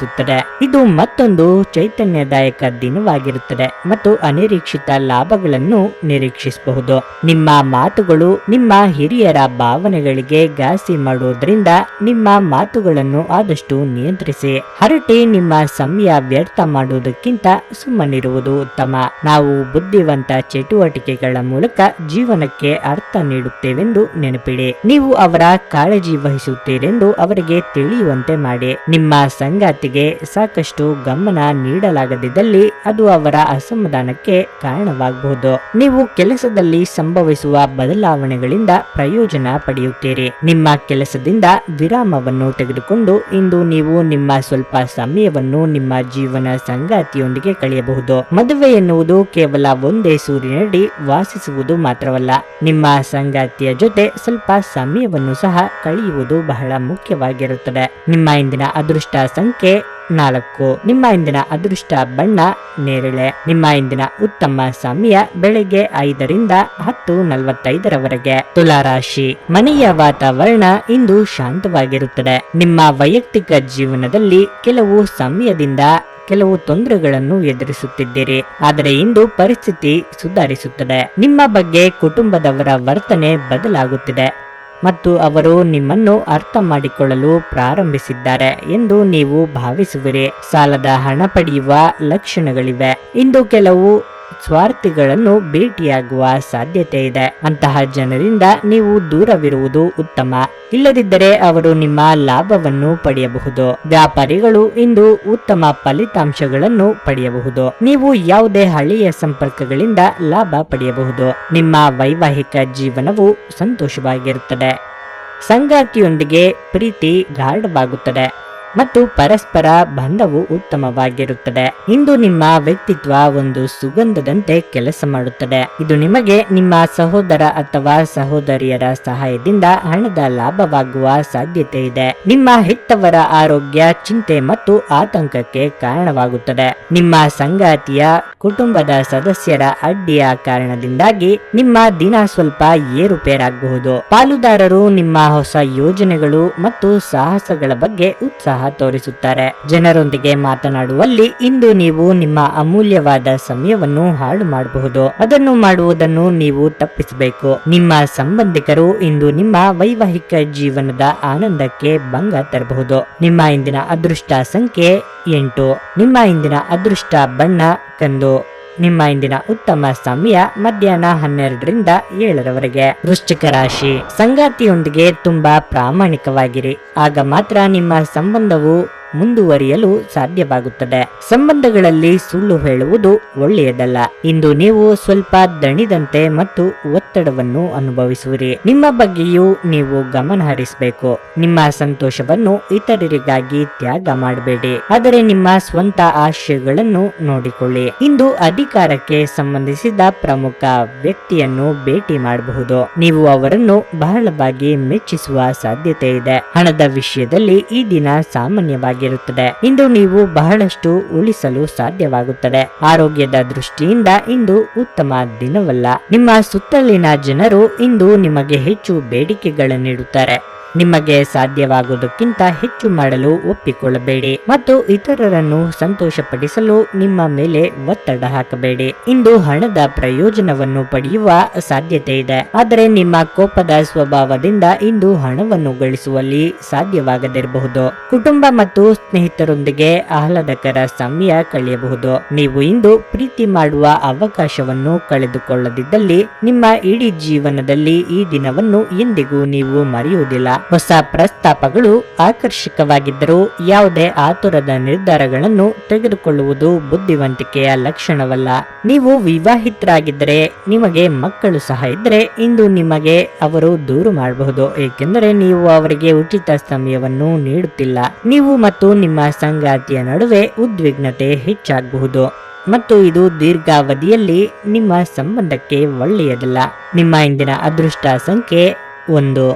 ಇದು ಮತ್ತೊಂದು ಚೈತನ್ಯದಾಯಕ ದಿನವಾಗಿರುತ್ತದೆ ಮತ್ತು ಅನಿರೀಕ್ಷಿತ ಲಾಭಗಳನ್ನು ನಿರೀಕ್ಷಿಸಬಹುದು. ನಿಮ್ಮ ಮಾತುಗಳು ನಿಮ್ಮ ಹಿರಿಯರ ಭಾವನೆಗಳಿಗೆ ಘಾಸಿ ಮಾಡುವುದರಿಂದ ನಿಮ್ಮ ಮಾತುಗಳನ್ನು ಆದಷ್ಟು ನಿಯಂತ್ರಿಸಿ. ಹರಟೆ ನಿಮ್ಮ ಸಮಯ ವ್ಯರ್ಥ ಮಾಡುವುದಕ್ಕಿಂತ ಸುಮ್ಮನಿರುವುದು ಉತ್ತಮ. ನಾವು ಬುದ್ಧಿವಂತ ಚಟುವಟಿಕೆಗಳ ಮೂಲಕ ಜೀವನಕ್ಕೆ ಅರ್ಥ ನೀಡುತ್ತೇವೆಂದು ನೆನಪಿಡಿ. ನೀವು ಅವರ ಕಾಳಜಿ ವಹಿಸುತ್ತೀರೆಂದು ಅವರಿಗೆ ತಿಳಿಯುವಂತೆ ಮಾಡಿ. ನಿಮ್ಮ ಸಂಗಾತಿಗೆ ಸಾಕಷ್ಟು ಗಮನ ನೀಡಲಾಗದಿದ್ದಲ್ಲಿ ಅದು ಅವರ ಅಸಮಾಧಾನಕ್ಕೆ ಕಾರಣವಾಗಬಹುದು. ನೀವು ಕೆಲಸದಲ್ಲಿ ಸಂಭವಿಸುವ ಬದಲಾವಣೆಗಳಿಂದ ಪ್ರಯೋಜನ ಪಡೆಯುತ್ತೀರಿ. ನಿಮ್ಮ ಕೆಲಸದಿಂದ ವಿರಾಮವನ್ನು ತೆಗೆದುಕೊಂಡು ಇಂದು ನೀವು ನಿಮ್ಮ ಸ್ವಲ್ಪ ಸಮಯವನ್ನು ನಿಮ್ಮ ಜೀವನ ಸಂಗಾತಿಯೊಂದಿಗೆ ಕಳೆಯಬಹುದು. ಮದುವೆ ಎನ್ನುವುದು ಕೇವಲ ಒಂದೇ ಸೂರಿನಡಿ ವಾಸಿಸುವುದು ಮಾತ್ರವಲ್ಲ, ನಿಮ್ಮ ಸಂಗಾತಿಯ ಜೊತೆ ಸ್ವಲ್ಪ ಸಮಯವನ್ನು ಸಹ ಕಳೆಯುವುದು ಬಹಳ ಮುಖ್ಯವಾಗಿರುತ್ತದೆ. ನಿಮ್ಮ ಇಂದಿನ ಅದೃಷ್ಟ ಸಂಖ್ಯೆ 4. ನಿಮ್ಮ ಇಂದಿನ ಅದೃಷ್ಟ ಬಣ್ಣ ನೇರಳೆ. ನಿಮ್ಮ ಇಂದಿನ ಉತ್ತಮ ಸಮಯ ಬೆಳಗ್ಗೆ 5 ರಿಂದ 10:45 ತುಲಾ ರಾಶಿ. ಮನೆಯ ವಾತಾವರಣ ಇಂದು ಶಾಂತವಾಗಿರುತ್ತದೆ. ನಿಮ್ಮ ವೈಯಕ್ತಿಕ ಜೀವನದಲ್ಲಿ ಕೆಲವು ಸಮಯದಿಂದ ಕೆಲವು ತೊಂದರೆಗಳನ್ನು ಎದುರಿಸುತ್ತಿದ್ದೀರಿ, ಆದರೆ ಇಂದು ಪರಿಸ್ಥಿತಿ ಸುಧಾರಿಸುತ್ತದೆ. ನಿಮ್ಮ ಬಗ್ಗೆ ಕುಟುಂಬದವರ ವರ್ತನೆ ಬದಲಾಗುತ್ತಿದೆ ಮತ್ತು ಅವರು ನಿಮ್ಮನ್ನು ಅರ್ಥ ಮಾಡಿಕೊಳ್ಳಲು ಪ್ರಾರಂಭಿಸಿದ್ದಾರೆ ಎಂದು ನೀವು ಭಾವಿಸುವಿರಿ. ಸಾಲದ ಹಣ ಪಡೆಯುವ ಲಕ್ಷಣಗಳಿವೆ. ಇಂದು ಕೆಲವು ಸ್ವಾರ್ಥಿಗಳನ್ನು ಭೇಟಿಯಾಗುವ ಸಾಧ್ಯತೆ ಇದೆ. ಅಂತಹ ಜನರಿಂದ ನೀವು ದೂರವಿರುವುದು ಉತ್ತಮ. ಇಲ್ಲದಿದ್ದರೆ ಅವರು ನಿಮ್ಮ ಲಾಭವನ್ನು ಪಡೆಯಬಹುದು. ವ್ಯಾಪಾರಿಗಳು ಇಂದು ಉತ್ತಮ ಫಲಿತಾಂಶಗಳನ್ನು ಪಡೆಯಬಹುದು. ನೀವು ಯಾವುದೇ ಹಳೆಯ ಸಂಪರ್ಕಗಳಿಂದ ಲಾಭ ಪಡೆಯಬಹುದು. ನಿಮ್ಮ ವೈವಾಹಿಕ ಜೀವನವು ಸಂತೋಷವಾಗಿರುತ್ತದೆ. ಸಂಗಾತಿಯೊಂದಿಗೆ ಪ್ರೀತಿ ಗಾಢವಾಗುತ್ತದೆ ಮತ್ತು ಪರಸ್ಪರ ಬಂಧವು ಉತ್ತಮವಾಗಿರುತ್ತದೆ. ಇಂದು ನಿಮ್ಮ ವ್ಯಕ್ತಿತ್ವ ಒಂದು ಸುಗಂಧದಂತೆ ಕೆಲಸ ಮಾಡುತ್ತದೆ. ಇದು ನಿಮಗೆ ನಿಮ್ಮ ಸಹೋದರ ಅಥವಾ ಸಹೋದರಿಯರ ಸಹಾಯದಿಂದ ಹಣದ ಲಾಭವಾಗುವ ಸಾಧ್ಯತೆ ಇದೆ. ನಿಮ್ಮ ಹೆತ್ತವರ ಆರೋಗ್ಯ ಚಿಂತೆ ಮತ್ತು ಆತಂಕಕ್ಕೆ ಕಾರಣವಾಗುತ್ತದೆ. ನಿಮ್ಮ ಸಂಗಾತಿಯ ಕುಟುಂಬದ ಸದಸ್ಯರ ಅಡ್ಡಿಯ ಕಾರಣದಿಂದಾಗಿ ನಿಮ್ಮ ದಿನ ಸ್ವಲ್ಪ ಏರುಪೇರಾಗಬಹುದು. ಪಾಲುದಾರರು ನಿಮ್ಮ ಹೊಸ ಯೋಜನೆಗಳು ಮತ್ತು ಸಾಹಸಗಳ ಬಗ್ಗೆ ಉತ್ಸಾಹ ತೋರಿಸುತ್ತಾರೆ. ಜನರೊಂದಿಗೆ ಮಾತನಾಡುವಲ್ಲಿ ಇಂದು ನೀವು ನಿಮ್ಮ ಅಮೂಲ್ಯವಾದ ಸಮಯವನ್ನು ಹಾಳು ಮಾಡಬಹುದು. ಅದನ್ನು ಮಾಡುವುದನ್ನು ನೀವು ತಪ್ಪಿಸಬೇಕು. ನಿಮ್ಮ ಸಂಬಂಧಿಕರು ಇಂದು ನಿಮ್ಮ ವೈವಾಹಿಕ ಜೀವನದ ಆನಂದಕ್ಕೆ ಭಂಗ ತರಬಹುದು. ನಿಮ್ಮ ಇಂದಿನ ಅದೃಷ್ಟ ಸಂಖ್ಯೆ 8. ನಿಮ್ಮ ಇಂದಿನ ಅದೃಷ್ಟ ಬಣ್ಣ ಕಂದು. ನಿಮ್ಮ ಇಂದಿನ ಉತ್ತಮ ಸಮಯ ಮಧ್ಯಾಹ್ನ 12 ರಿಂದ 7 ವೃಶ್ಚಿಕ ರಾಶಿ. ಸಂಗಾತಿಯೊಂದಿಗೆ ತುಂಬಾ ಪ್ರಾಮಾಣಿಕವಾಗಿರಿ. ಆಗ ಮಾತ್ರ ನಿಮ್ಮ ಸಂಬಂಧವು ಮುಂದುವರಿಯಲು ಸಾಧ್ಯವಾಗುತ್ತದೆ. ಸಂಬಂಧಗಳಲ್ಲಿ ಸುಳ್ಳು ಹೇಳುವುದು ಒಳ್ಳೆಯದಲ್ಲ. ಇಂದು ನೀವು ಸ್ವಲ್ಪ ದಣಿದಂತೆ ಮತ್ತು ಒತ್ತಡವನ್ನು ಅನುಭವಿಸುವಿರಿ. ನಿಮ್ಮ ಬಗ್ಗೆಯೂ ನೀವು ಗಮನ ಹರಿಸಬೇಕು. ನಿಮ್ಮ ಸಂತೋಷವನ್ನು ಇತರರಿಗಾಗಿ ತ್ಯಾಗ ಮಾಡಬೇಡಿ, ಆದರೆ ನಿಮ್ಮ ಸ್ವಂತ ಆಶಯಗಳನ್ನು ನೋಡಿಕೊಳ್ಳಿ. ಇಂದು ಅಧಿಕಾರಕ್ಕೆ ಸಂಬಂಧಿಸಿದ ಪ್ರಮುಖ ವ್ಯಕ್ತಿಯನ್ನು ಭೇಟಿ ಮಾಡಬಹುದು. ನೀವು ಅವರನ್ನು ಬಹಳವಾಗಿ ಮೆಚ್ಚಿಸುವ ಸಾಧ್ಯತೆ ಇದೆ. ಹಣದ ವಿಷಯದಲ್ಲಿ ಈ ದಿನ ಸಾಮಾನ್ಯವಾಗಿ ಇಂದು ನೀವು ಬಹಳಷ್ಟು ಉಳಿಸಲು ಸಾಧ್ಯವಾಗುತ್ತದೆ. ಆರೋಗ್ಯದ ದೃಷ್ಟಿಯಿಂದ ಇಂದು ಉತ್ತಮ ದಿನವಲ್ಲ. ನಿಮ್ಮ ಸುತ್ತಲಿನ ಜನರು ಇಂದು ನಿಮಗೆ ಹೆಚ್ಚು ಬೇಡಿಕೆಗಳನ್ನಿಡುತ್ತಾರೆ. ನಿಮಗೆ ಸಾಧ್ಯವಾಗುವುದಕ್ಕಿಂತ ಹೆಚ್ಚು ಮಾಡಲು ಒಪ್ಪಿಕೊಳ್ಳಬೇಡಿ ಮತ್ತು ಇತರರನ್ನು ಸಂತೋಷಪಡಿಸಲು ನಿಮ್ಮ ಮೇಲೆ ಒತ್ತಡ ಹಾಕಬೇಡಿ. ಇಂದು ಹಣದ ಪ್ರಯೋಜನವನ್ನು ಪಡೆಯುವ ಸಾಧ್ಯತೆ ಇದೆ, ಆದರೆ ನಿಮ್ಮ ಕೋಪದ ಸ್ವಭಾವದಿಂದ ಇಂದು ಹಣವನ್ನು ಗಳಿಸುವಲ್ಲಿ ಸಾಧ್ಯವಾಗದಿರಬಹುದು. ಕುಟುಂಬ ಮತ್ತು ಸ್ನೇಹಿತರೊಂದಿಗೆ ಆಹ್ಲಾದಕರ ಸಮಯ ಕಳೆಯಬಹುದು. ನೀವು ಇಂದು ಪ್ರೀತಿ ಮಾಡುವ ಅವಕಾಶವನ್ನು ಕಳೆದುಕೊಳ್ಳದಿದ್ದಲ್ಲಿ ನಿಮ್ಮ ಇಡೀ ಜೀವನದಲ್ಲಿ ಈ ದಿನವನ್ನು ಎಂದಿಗೂ ನೀವು ಮರೆಯುವುದಿಲ್ಲ. ಹೊಸ ಪ್ರಸ್ತಾಪಗಳು ಆಕರ್ಷಕವಾಗಿದ್ದರೂ ಯಾವುದೇ ಆತುರದ ನಿರ್ಧಾರಗಳನ್ನು ತೆಗೆದುಕೊಳ್ಳುವುದು ಬುದ್ಧಿವಂತಿಕೆಯ ಲಕ್ಷಣವಲ್ಲ. ನೀವು ವಿವಾಹಿತರಾಗಿದ್ದರೆ, ನಿಮಗೆ ಮಕ್ಕಳು ಸಹ ಇದ್ದರೆ, ಇಂದು ನಿಮಗೆ ಅವರು ದೂರು ಮಾಡಬಹುದು, ಏಕೆಂದರೆ ನೀವು ಅವರಿಗೆ ಉಚಿತ ಸಮಯವನ್ನು ನೀಡುತ್ತಿಲ್ಲ. ನೀವು ಮತ್ತು ನಿಮ್ಮ ಸಂಗಾತಿಯ ನಡುವೆ ಉದ್ವಿಗ್ನತೆ ಹೆಚ್ಚಾಗಬಹುದು ಮತ್ತು ಇದು ದೀರ್ಘಾವಧಿಯಲ್ಲಿ ನಿಮ್ಮ ಸಂಬಂಧಕ್ಕೆ ಒಳ್ಳೆಯದಲ್ಲ. ನಿಮ್ಮ ಇಂದಿನ ಅದೃಷ್ಟ ಸಂಖ್ಯೆ 1.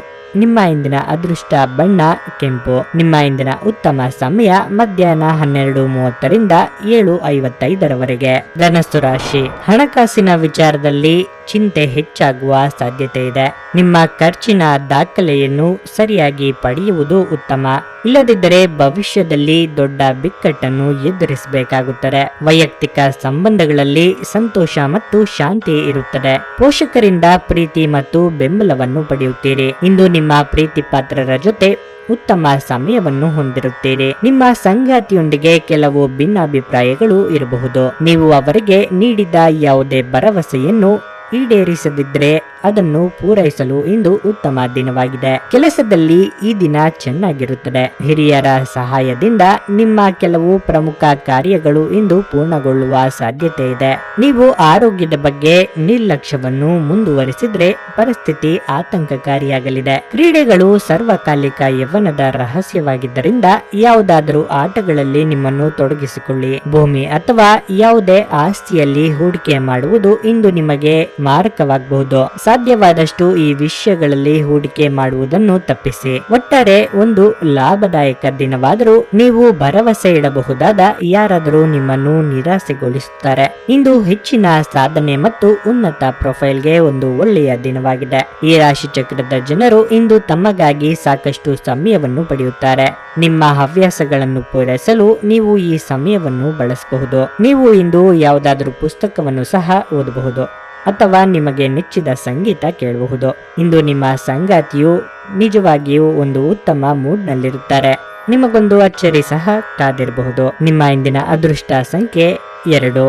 ನಿಮ್ಮ ಇಂದಿನ ಅದೃಷ್ಟ ಬಣ್ಣ ಕೆಂಪು. ನಿಮ್ಮ ಇಂದಿನ ಉತ್ತಮ ಸಮಯ ಮಧ್ಯಾಹ್ನ 12:30 ರಿಂದ 7:55 ಧನಸ್ಸು ರಾಶಿ. ಹಣಕಾಸಿನ ವಿಚಾರದಲ್ಲಿ ಚಿಂತೆ ಹೆಚ್ಚಾಗುವ ಸಾಧ್ಯತೆ ಇದೆ. ನಿಮ್ಮ ಖರ್ಚಿನ ದಾಖಲೆಯನ್ನು ಸರಿಯಾಗಿ ಪಡೆಯುವುದು ಉತ್ತಮ. ಇಲ್ಲದಿದ್ದರೆ ಭವಿಷ್ಯದಲ್ಲಿ ದೊಡ್ಡ ಬಿಕ್ಕಟ್ಟನ್ನು ಎದುರಿಸಬೇಕಾಗುತ್ತದೆ. ವೈಯಕ್ತಿಕ ಸಂಬಂಧಗಳಲ್ಲಿ ಸಂತೋಷ ಮತ್ತು ಶಾಂತಿ ಇರುತ್ತದೆ. ಪೋಷಕರಿಂದ ಪ್ರೀತಿ ಮತ್ತು ಬೆಂಬಲವನ್ನು ಪಡೆಯುತ್ತೀರಿ. ಇಂದು ನಿಮ್ಮ ಪ್ರೀತಿ ಪಾತ್ರರ ಜೊತೆ ಉತ್ತಮ ಸಮಯವನ್ನು ಹೊಂದಿರುತ್ತೀರಿ. ನಿಮ್ಮ ಸಂಗಾತಿಯೊಂದಿಗೆ ಕೆಲವು ಭಿನ್ನಾಭಿಪ್ರಾಯಗಳು ಇರಬಹುದು. ನೀವು ಅವರಿಗೆ ನೀಡಿದ ಯಾವುದೇ ಭರವಸೆಯನ್ನು ಈಡೇರಿಸದಿದ್ದರೆ ಅದನ್ನು ಪೂರೈಸಲು ಇಂದು ಉತ್ತಮ ದಿನವಾಗಿದೆ. ಕೆಲಸದಲ್ಲಿ ಈ ದಿನ ಚೆನ್ನಾಗಿರುತ್ತದೆ. ಹಿರಿಯರ ಸಹಾಯದಿಂದ ನಿಮ್ಮ ಕೆಲವು ಪ್ರಮುಖ ಕಾರ್ಯಗಳು ಇಂದು ಪೂರ್ಣಗೊಳ್ಳುವ ಸಾಧ್ಯತೆ ಇದೆ. ನೀವು ಆರೋಗ್ಯದ ಬಗ್ಗೆ ನಿರ್ಲಕ್ಷ್ಯವನ್ನು ಮುಂದುವರಿಸಿದ್ರೆ ಪರಿಸ್ಥಿತಿ ಆತಂಕಕಾರಿಯಾಗಲಿದೆ. ಕ್ರೀಡೆಗಳು ಸರ್ವಕಾಲಿಕ ಯೌವನದ ರಹಸ್ಯವಾಗಿದ್ದರಿಂದ ಯಾವುದಾದರೂ ಆಟಗಳಲ್ಲಿ ನಿಮ್ಮನ್ನು ತೊಡಗಿಸಿಕೊಳ್ಳಿ. ಭೂಮಿ ಅಥವಾ ಯಾವುದೇ ಆಸ್ತಿಯಲ್ಲಿ ಹೂಡಿಕೆ ಮಾಡುವುದು ಇಂದು ನಿಮಗೆ ಮಾರಕವಾಗಬಹುದು. ಸಾಧ್ಯವಾದಷ್ಟು ಈ ವಿಷಯಗಳಲ್ಲಿ ಹೂಡಿಕೆ ಮಾಡುವುದನ್ನು ತಪ್ಪಿಸಿ. ಒಟ್ಟಾರೆ ಒಂದು ಲಾಭದಾಯಕ ದಿನವಾದರೂ ನೀವು ಭರವಸೆ ಇಡಬಹುದಾದ ಯಾರಾದರೂ ನಿಮ್ಮನ್ನು ನಿರಾಸೆಗೊಳಿಸುತ್ತಾರೆ. ಇಂದು ಹೆಚ್ಚಿನ ಸಾಧನೆ ಮತ್ತು ಉನ್ನತ ಪ್ರೊಫೈಲ್ಗೆ ಒಂದು ಒಳ್ಳೆಯ ದಿನವಾಗಿದೆ. ಈ ರಾಶಿ ಚಕ್ರದ ಜನರು ಇಂದು ತಮಗಾಗಿ ಸಾಕಷ್ಟು ಸಮಯವನ್ನು ಪಡೆಯುತ್ತಾರೆ. ನಿಮ್ಮ ಹವ್ಯಾಸಗಳನ್ನು ಪೂರೈಸಲು ನೀವು ಈ ಸಮಯವನ್ನು ಬಳಸಬಹುದು. ನೀವು ಇಂದು ಯಾವುದಾದರೂ ಪುಸ್ತಕವನ್ನು ಸಹ ಓದಬಹುದು ಅಥವಾ ನಿಮಗೆ ನೆಚ್ಚಿದ ಸಂಗೀತ ಕೇಳಬಹುದು. ಇಂದು ನಿಮ್ಮ ಸಂಗಾತಿಯು ನಿಜವಾಗಿಯೂ ಒಂದು ಉತ್ತಮ ಮೂಡ್ ನಲ್ಲಿರುತ್ತಾರೆ. ನಿಮಗೊಂದು ಅಚ್ಚರಿ ಸಹ ಕಾದಿರಬಹುದು. ನಿಮ್ಮ ಇಂದಿನ ಅದೃಷ್ಟ ಸಂಖ್ಯೆ 2.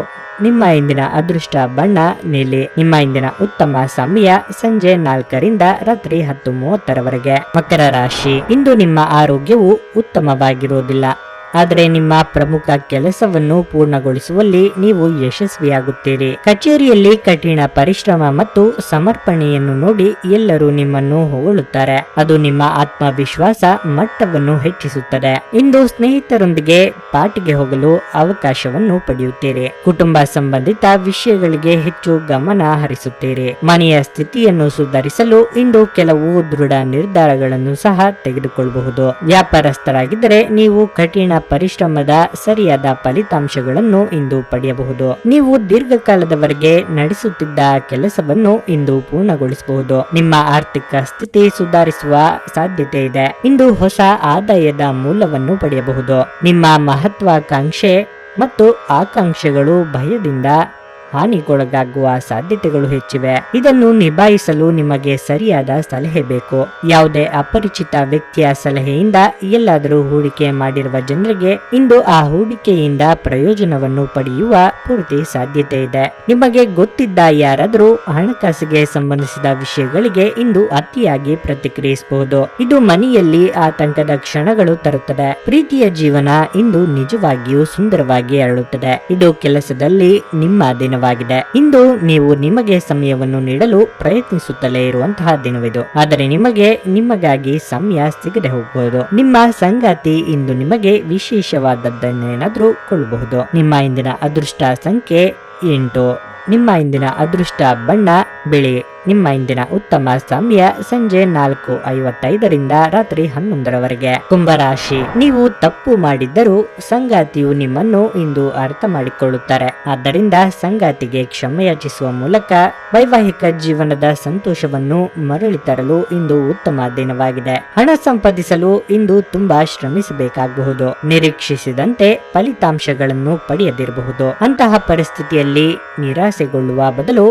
ನಿಮ್ಮ ಇಂದಿನ ಅದೃಷ್ಟ ಬಣ್ಣ ನೀಲಿ. ನಿಮ್ಮ ಇಂದಿನ ಉತ್ತಮ ಸಮಯ ಸಂಜೆ 4 ರಿಂದ ರಾತ್ರಿ 10:30 ಮಕರ ರಾಶಿ. ಇಂದು ನಿಮ್ಮ ಆರೋಗ್ಯವು ಉತ್ತಮವಾಗಿರುವುದಿಲ್ಲ, ಆದರೆ ನಿಮ್ಮ ಪ್ರಮುಖ ಕೆಲಸವನ್ನು ಪೂರ್ಣಗೊಳಿಸುವಲ್ಲಿ ನೀವು ಯಶಸ್ವಿಯಾಗುತ್ತೀರಿ. ಕಚೇರಿಯಲ್ಲಿ ಕಠಿಣ ಪರಿಶ್ರಮ ಮತ್ತು ಸಮರ್ಪಣೆಯನ್ನು ನೋಡಿ ಎಲ್ಲರೂ ನಿಮ್ಮನ್ನು ಹೊಗಳುತ್ತಾರೆ. ಅದು ನಿಮ್ಮ ಆತ್ಮವಿಶ್ವಾಸ ಮಟ್ಟವನ್ನು ಹೆಚ್ಚಿಸುತ್ತದೆ. ಇಂದು ಸ್ನೇಹಿತರೊಂದಿಗೆ ಪಾರ್ಟಿಗೆ ಹೋಗಲು ಅವಕಾಶವನ್ನು ಪಡೆಯುತ್ತೀರಿ. ಕುಟುಂಬ ಸಂಬಂಧಿತ ವಿಷಯಗಳಿಗೆ ಹೆಚ್ಚು ಗಮನ ಹರಿಸುತ್ತೀರಿ. ಮನೆಯ ಸ್ಥಿತಿಯನ್ನು ಸುಧಾರಿಸಲು ಇಂದು ಕೆಲವು ದೃಢ ನಿರ್ಧಾರಗಳನ್ನು ಸಹ ತೆಗೆದುಕೊಳ್ಳಬಹುದು. ವ್ಯಾಪಾರಸ್ಥರಾಗಿದ್ದರೆ ನೀವು ಕಠಿಣ ಪರಿಶ್ರಮದ ಸರಿಯಾದ ಫಲಿತಾಂಶಗಳನ್ನು ಇಂದು ಪಡೆಯಬಹುದು. ನೀವು ದೀರ್ಘಕಾಲದವರೆಗೆ ನಡೆಸುತ್ತಿದ್ದ ಕೆಲಸವನ್ನು ಇಂದು ಪೂರ್ಣಗೊಳಿಸಬಹುದು. ನಿಮ್ಮ ಆರ್ಥಿಕ ಸ್ಥಿತಿ ಸುಧಾರಿಸುವ ಸಾಧ್ಯತೆ ಇದೆ. ಇಂದು ಹೊಸ ಆದಾಯದ ಮೂಲವನ್ನು ಪಡೆಯಬಹುದು. ನಿಮ್ಮ ಮಹತ್ವಾಕಾಂಕ್ಷೆ ಮತ್ತು ಆಕಾಂಕ್ಷೆಗಳು ಭಯದಿಂದ ಹಾನಿಗೊಳಗಾಗುವ ಸಾಧ್ಯತೆಗಳು ಹೆಚ್ಚಿವೆ. ಇದನ್ನು ನಿಭಾಯಿಸಲು ನಿಮಗೆ ಸರಿಯಾದ ಸಲಹೆ ಬೇಕು. ಯಾವುದೇ ಅಪರಿಚಿತ ವ್ಯಕ್ತಿಯ ಸಲಹೆಯಿಂದ ಎಲ್ಲಾದರೂ ಹೂಡಿಕೆ ಮಾಡಿರುವ ಜನರಿಗೆ ಇಂದು ಆ ಹೂಡಿಕೆಯಿಂದ ಪ್ರಯೋಜನವನ್ನು ಪಡೆಯುವ ಪೂರ್ತಿ ಸಾಧ್ಯತೆ ಇದೆ. ನಿಮಗೆ ಗೊತ್ತಿದ್ದ ಯಾರಾದರೂ ಹಣಕಾಸಿಗೆ ಸಂಬಂಧಿಸಿದ ವಿಷಯಗಳಿಗೆ ಇಂದು ಅತಿಯಾಗಿ ಪ್ರತಿಕ್ರಿಯಿಸಬಹುದು. ಇದು ಮನೆಯಲ್ಲಿ ಆತಂಕದ ಕ್ಷಣಗಳು ತರುತ್ತದೆ. ಪ್ರೀತಿಯ ಜೀವನ ಇಂದು ನಿಜವಾಗಿಯೂ ಸುಂದರವಾಗಿ ಅರಳುತ್ತದೆ. ಇದು ಕೆಲಸದಲ್ಲಿ ನಿಮ್ಮ ದಿನ. ಇಂದು ನೀವು ನಿಮಗೆ ಸಮಯವನ್ನು ನೀಡಲು ಪ್ರಯತ್ನಿಸುತ್ತಲೇ ಇರುವಂತಹ ದಿನವಿದು, ಆದರೆ ನಿಮಗಾಗಿ ಸಮಯ ಸಿಗದೆ ಹೋಗಬಹುದು. ನಿಮ್ಮ ಸಂಗಾತಿ ಇಂದು ನಿಮಗೆ ವಿಶೇಷವಾದದ್ದನ್ನೇನಾದ್ರೂ ಕೊಳ್ಳಬಹುದು. ನಿಮ್ಮ ಇಂದಿನ ಅದೃಷ್ಟ ಸಂಖ್ಯೆ 8. ನಿಮ್ಮ ಇಂದಿನ ಅದೃಷ್ಟ ಬಣ್ಣ ಬಿಳಿ. ನಿಮ್ಮ ಇಂದಿನ ಉತ್ತಮ ಸಮಯ ಸಂಜೆ 4:55ರಿಂದ ರಾತ್ರಿ 11ರವರೆಗೆ. ಕುಂಭರಾಶಿ, ನೀವು ತಪ್ಪು ಮಾಡಿದ್ದರೂ ಸಂಗಾತಿಯು ನಿಮ್ಮನ್ನು ಇಂದು ಅರ್ಥ ಮಾಡಿಕೊಳ್ಳುತ್ತಾರೆ. ಆದ್ದರಿಂದ ಸಂಗಾತಿಗೆ ಕ್ಷಮೆಯಾಚಿಸುವ ಮೂಲಕ ವೈವಾಹಿಕ ಜೀವನದ ಸಂತೋಷವನ್ನು ಮರಳಿ ತರಲು ಇಂದು ಉತ್ತಮ ದಿನವಾಗಿದೆ. ಹಣ ಸಂಪಾದಿಸಲು ಇಂದು ತುಂಬಾ ಶ್ರಮಿಸಬೇಕಾಗಬಹುದು. ನಿರೀಕ್ಷಿಸಿದಂತೆ ಫಲಿತಾಂಶಗಳನ್ನು ಪಡೆಯದಿರಬಹುದು. ಅಂತಹ ಪರಿಸ್ಥಿತಿಯಲ್ಲಿ ನಿರಾಸೆಗೊಳ್ಳುವ ಬದಲು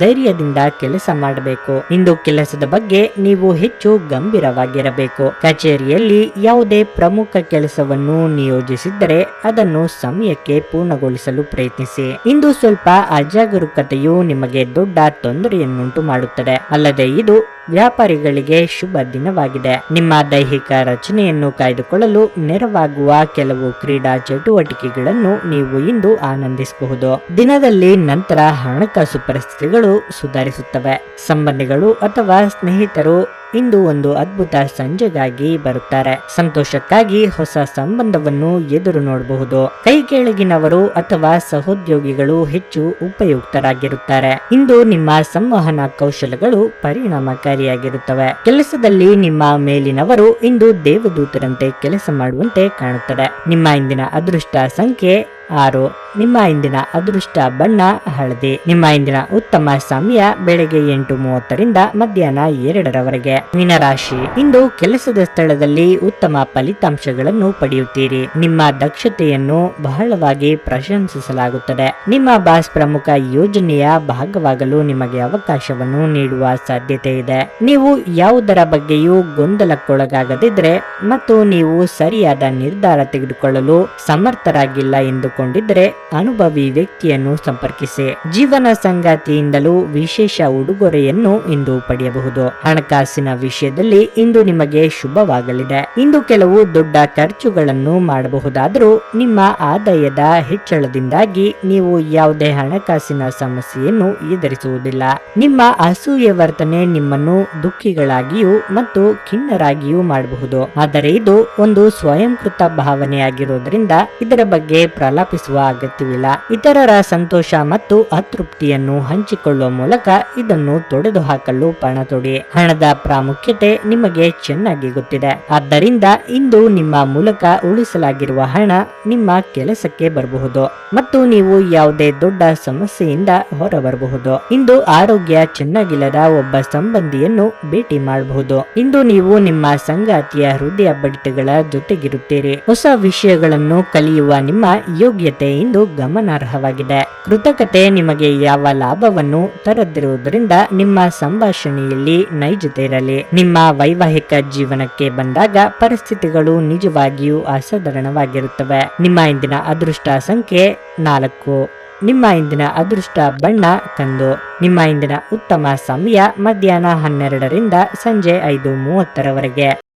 ಧೈರ್ಯದಿಂದ ಕೆಲಸ ಮಾಡಬೇಕು. ಇಂದು ಕೆಲಸದ ಬಗ್ಗೆ ನೀವು ಹೆಚ್ಚು ಗಂಭೀರವಾಗಿರಬೇಕು. ಕಚೇರಿಯಲ್ಲಿ ಯಾವುದೇ ಪ್ರಮುಖ ಕೆಲಸವನ್ನು ನಿಯೋಜಿಸಿದ್ದರೆ ಅದನ್ನು ಸಮಯಕ್ಕೆ ಪೂರ್ಣಗೊಳಿಸಲು ಪ್ರಯತ್ನಿಸಿ. ಇಂದು ಸ್ವಲ್ಪ ಅಜಾಗರೂಕತೆಯು ನಿಮಗೆ ದೊಡ್ಡ ತೊಂದರೆಯನ್ನುಂಟು ಮಾಡುತ್ತದೆ. ಅಲ್ಲದೆ ಇದು ವ್ಯಾಪಾರಿಗಳಿಗೆ ಶುಭ ದಿನವಾಗಿದೆ. ನಿಮ್ಮ ದೈಹಿಕ ರಚನೆಯನ್ನು ಕಾಯ್ದುಕೊಳ್ಳಲು ನೆರವಾಗುವ ಕೆಲವು ಕ್ರೀಡಾ ಚಟುವಟಿಕೆಗಳನ್ನು ನೀವು ಇಂದು ಆನಂದಿಸಬಹುದು. ದಿನದಲ್ಲಿ ನಂತರ ಹಣಕಾಸು ಪರಿಸ್ಥಿತಿಗಳು ಸುಧಾರಿಸುತ್ತವೆ. ಸಂಬಂಧಿಗಳು ಅಥವಾ ಸ್ನೇಹಿತರು ಇಂದು ಒಂದು ಅದ್ಭುತ ಸಂಜೆಗಾಗಿ ಬರುತ್ತಾರೆ. ಸಂತೋಷಕ್ಕಾಗಿ ಹೊಸ ಸಂಬಂಧವನ್ನು ಎದುರು ನೋಡಬಹುದು. ಕೈ ಕೆಳಗಿನವರು ಅಥವಾ ಸಹೋದ್ಯೋಗಿಗಳು ಹೆಚ್ಚು ಉಪಯುಕ್ತರಾಗಿರುತ್ತಾರೆ. ಇಂದು ನಿಮ್ಮ ಸಂವಹನ ಕೌಶಲಗಳು ಪರಿಣಾಮಕಾರಿಯಾಗಿರುತ್ತವೆ. ಕೆಲಸದಲ್ಲಿ ನಿಮ್ಮ ಮೇಲಿನವರು ಇಂದು ದೇವದೂತರಂತೆ ಕೆಲಸ ಮಾಡುವಂತೆ ಕಾಣುತ್ತದೆ. ನಿಮ್ಮ ಇಂದಿನ ಅದೃಷ್ಟ ಸಂಖ್ಯೆ 6. ನಿಮ್ಮ ಇಂದಿನ ಅದೃಷ್ಟ ಬಣ್ಣ ಹಳದಿ. ನಿಮ್ಮ ಇಂದಿನ ಉತ್ತಮ ಸಮಯ ಬೆಳಗ್ಗೆ 8:30ರಿಂದ ಮಧ್ಯಾಹ್ನ 2ರವರೆಗೆ. ಮೀನರಾಶಿ, ಇಂದು ಕೆಲಸದ ಸ್ಥಳದಲ್ಲಿ ಉತ್ತಮ ಫಲಿತಾಂಶಗಳನ್ನು ಪಡೆಯುತ್ತೀರಿ. ನಿಮ್ಮ ದಕ್ಷತೆಯನ್ನು ಬಹಳವಾಗಿ ಪ್ರಶಂಸಿಸಲಾಗುತ್ತದೆ. ನಿಮ್ಮ ಬಾಸ್ ಪ್ರಮುಖ ಯೋಜನೆಯ ಭಾಗವಾಗಲು ನಿಮಗೆ ಅವಕಾಶವನ್ನು ನೀಡುವ ಸಾಧ್ಯತೆ ಇದೆ. ನೀವು ಯಾವುದರ ಬಗ್ಗೆಯೂ ಗೊಂದಲಕ್ಕೊಳಗಾಗದಿದ್ರೆ ಮತ್ತು ನೀವು ಸರಿಯಾದ ನಿರ್ಧಾರ ತೆಗೆದುಕೊಳ್ಳಲು ಸಮರ್ಥರಾಗಿಲ್ಲ ಎಂದುಕೊಂಡಿದ್ದರೆ ಅನುಭವಿ ವ್ಯಕ್ತಿಯನ್ನು ಸಂಪರ್ಕಿಸಿ. ಜೀವನ ಸಂಗಾತಿಯಿಂದಲೂ ವಿಶೇಷ ಉಡುಗೊರೆಯನ್ನು ಇಂದು ಪಡೆಯಬಹುದು. ಹಣಕಾಸಿನ ವಿಷಯದಲ್ಲಿ ಇಂದು ನಿಮಗೆ ಶುಭವಾಗಲಿದೆ. ಇಂದು ಕೆಲವು ದೊಡ್ಡ ಖರ್ಚುಗಳನ್ನು ಮಾಡಬಹುದಾದರೂ ನಿಮ್ಮ ಆದಾಯದ ಹೆಚ್ಚಳದಿಂದಾಗಿ ನೀವು ಯಾವುದೇ ಹಣಕಾಸಿನ ಸಮಸ್ಯೆಯನ್ನು ಎದುರಿಸುವುದಿಲ್ಲ. ನಿಮ್ಮ ಅಸೂಯೆ ವರ್ತನೆ ನಿಮ್ಮನ್ನು ದುಃಖಿಗಳಾಗಿಯೂ ಮತ್ತು ಖಿನ್ನರಾಗಿಯೂ ಮಾಡಬಹುದು. ಆದರೆ ಇದು ಒಂದು ಸ್ವಯಂಕೃತ ಭಾವನೆಯಾಗಿರುವುದರಿಂದ ಇದರ ಬಗ್ಗೆ ಪ್ರಲಾಪಿಸುವ ಅಗತ್ಯವಿಲ್ಲ. ಇತರರ ಸಂತೋಷ ಮತ್ತು ಅತೃಪ್ತಿಯನ್ನು ಹಂಚಿಕೊಳ್ಳುವ ಮೂಲಕ ಇದನ್ನು ತೊಡೆದುಹಾಕಲು ಪಣ ತೊಡಿ. ಹಣದ ಪ್ರಾಮುಖ್ಯತೆ ನಿಮಗೆ ಚೆನ್ನಾಗಿ ಗೊತ್ತಿದೆ. ಆದ್ದರಿಂದ ಇಂದು ನಿಮ್ಮ ಮೂಲಕ ಉಳಿಸಲಾಗಿರುವ ಹಣ ನಿಮ್ಮ ಕೆಲಸಕ್ಕೆ ಬರಬಹುದು ಮತ್ತು ನೀವು ಯಾವುದೇ ದೊಡ್ಡ ಸಮಸ್ಯೆಯಿಂದ ಹೊರಬರಬಹುದು. ಇಂದು ಆರೋಗ್ಯ ಚೆನ್ನಾಗಿಲ್ಲದ ಒಬ್ಬ ಸಂಬಂಧಿಯನ್ನು ಭೇಟಿ ಮಾಡಬಹುದು. ಇಂದು ನೀವು ನಿಮ್ಮ ಸಂಗಾತಿಯ ಹೃದಯ ಬಡಿತಗಳ ಜೊತೆಗಿರುತ್ತೀರಿ. ಹೊಸ ವಿಷಯಗಳನ್ನು ಕಲಿಯುವ ನಿಮ್ಮ ಯೋಗ್ಯತೆ ಇಂದು ಗಮನಾರ್ಹವಾಗಿದೆ. ಕೃತಕತೆ ನಿಮಗೆ ಯಾವ ಲಾಭವನ್ನು ತರದಿರುವುದರಿಂದ ನಿಮ್ಮ ಸಂಭಾಷಣೆಯಲ್ಲಿ ನೈಜತೆ ಇರಲಿ. ನಿಮ್ಮ ವೈವಾಹಿಕ ಜೀವನಕ್ಕೆ ಬಂದಾಗ ಪರಿಸ್ಥಿತಿಗಳು ನಿಜವಾಗಿಯೂ ಅಸಾಧಾರಣವಾಗಿರುತ್ತವೆ. ನಿಮ್ಮ ಇಂದಿನ ಅದೃಷ್ಟ ಸಂಖ್ಯೆ 4. ನಿಮ್ಮ ಇಂದಿನ ಅದೃಷ್ಟ ಬಣ್ಣ ಕಂದು. ನಿಮ್ಮ ಇಂದಿನ ಉತ್ತಮ ಸಮಯ ಮಧ್ಯಾಹ್ನ 12ರಿಂದ ಸಂಜೆ 5:30ರವರೆಗೆ.